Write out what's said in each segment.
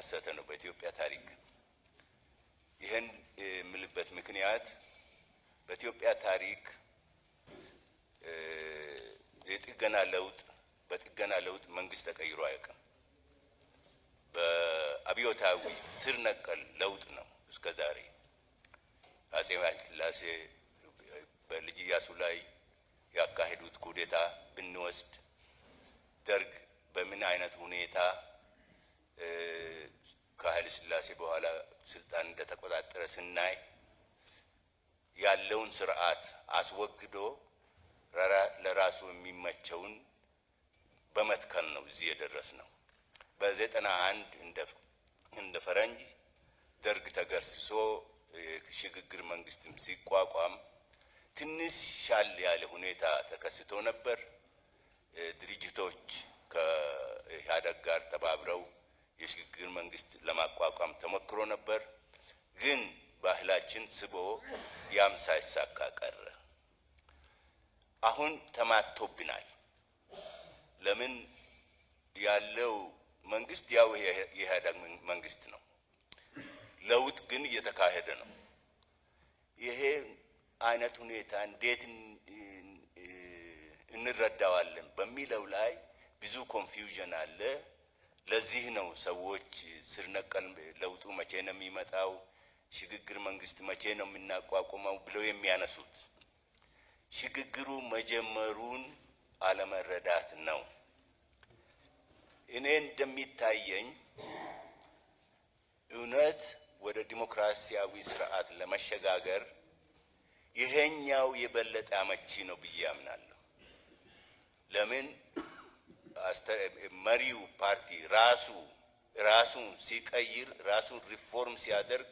የተከሰተ ነው በኢትዮጵያ ታሪክ። ይሄን ምልበት ምክንያት በኢትዮጵያ ታሪክ በጥገና ለውጥ መንግስት ተቀይሮ አያውቅም። በአብዮታዊ ስር ነቀል ለውጥ ነው እስከዛሬ። አጼ ኃይለ ሥላሴ በልጅ ኢያሱ ላይ ያካሄዱት ኩዴታ ብንወስድ፣ ደርግ በምን አይነት ሁኔታ ከኃይለ ሥላሴ በኋላ ስልጣን እንደተቆጣጠረ ስናይ ያለውን ስርዓት አስወግዶ ለራሱ የሚመቸውን በመትከል ነው እዚህ የደረስነው። በ91 እንደ ፈረንጅ ደርግ ተገርስሶ ሽግግር መንግስትም ሲቋቋም ትንሽ ሻል ያለ ሁኔታ ተከስቶ ነበር። ድርጅቶች ከኢህአዴግ ጋር ተባብረው የሽግግር መንግስት ለማቋቋም ተሞክሮ ነበር። ግን ባህላችን ስቦ ያም ሳይሳካ ቀረ። አሁን ተማቶብናል። ለምን? ያለው መንግስት ያው የኢህአዴግ መንግስት ነው። ለውጥ ግን እየተካሄደ ነው። ይሄ አይነት ሁኔታ እንዴት እንረዳዋለን በሚለው ላይ ብዙ ኮንፊውዥን አለ። ለዚህ ነው ሰዎች ስር ነቀል ለውጡ መቼ ነው የሚመጣው፣ ሽግግር መንግስት መቼ ነው የምናቋቁመው ብለው የሚያነሱት። ሽግግሩ መጀመሩን አለመረዳት ነው። እኔ እንደሚታየኝ እውነት ወደ ዲሞክራሲያዊ ስርዓት ለመሸጋገር ይሄኛው የበለጠ አመቺ ነው ብዬ አምናለሁ። ለምን? መሪው ፓርቲ ራሱን ሲቀይር ራሱን ሪፎርም ሲያደርግ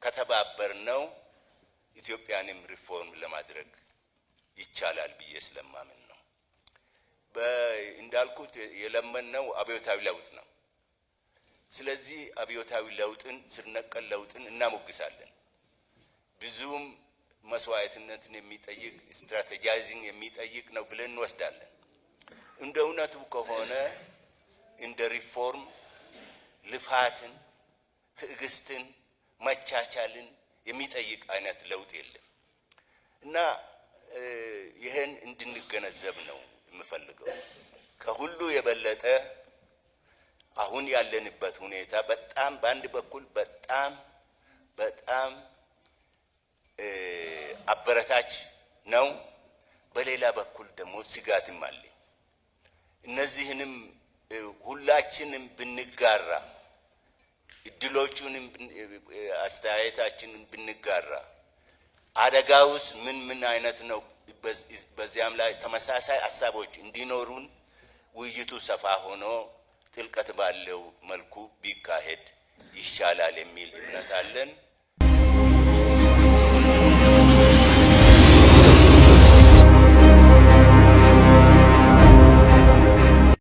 ከተባበር ነው ኢትዮጵያንም ሪፎርም ለማድረግ ይቻላል ብዬ ስለማምን ነው። እንዳልኩት የለመነው አብዮታዊ ለውጥ ነው። ስለዚህ አብዮታዊ ለውጥን ስር ነቀል ለውጥን እናሞግሳለን። ብዙም መስዋዕትነትን የሚጠይቅ ስትራቴጂያይዚንግ የሚጠይቅ ነው ብለን እንወስዳለን። እንደ እውነቱ ከሆነ እንደ ሪፎርም ልፋትን፣ ትዕግስትን፣ መቻቻልን የሚጠይቅ አይነት ለውጥ የለም እና ይሄን እንድንገነዘብ ነው የምፈልገው። ከሁሉ የበለጠ አሁን ያለንበት ሁኔታ በጣም በአንድ በኩል በጣም አበረታች ነው፣ በሌላ በኩል ደግሞ ስጋትም አለ። እነዚህንም ሁላችንም ብንጋራ፣ እድሎቹንም አስተያየታችንን ብንጋራ፣ አደጋውስ ምን አይነት ነው፣ በዚያም ላይ ተመሳሳይ ሀሳቦች እንዲኖሩን ውይይቱ ሰፋ ሆኖ ጥልቀት ባለው መልኩ ቢካሄድ ይሻላል የሚል እምነት አለን።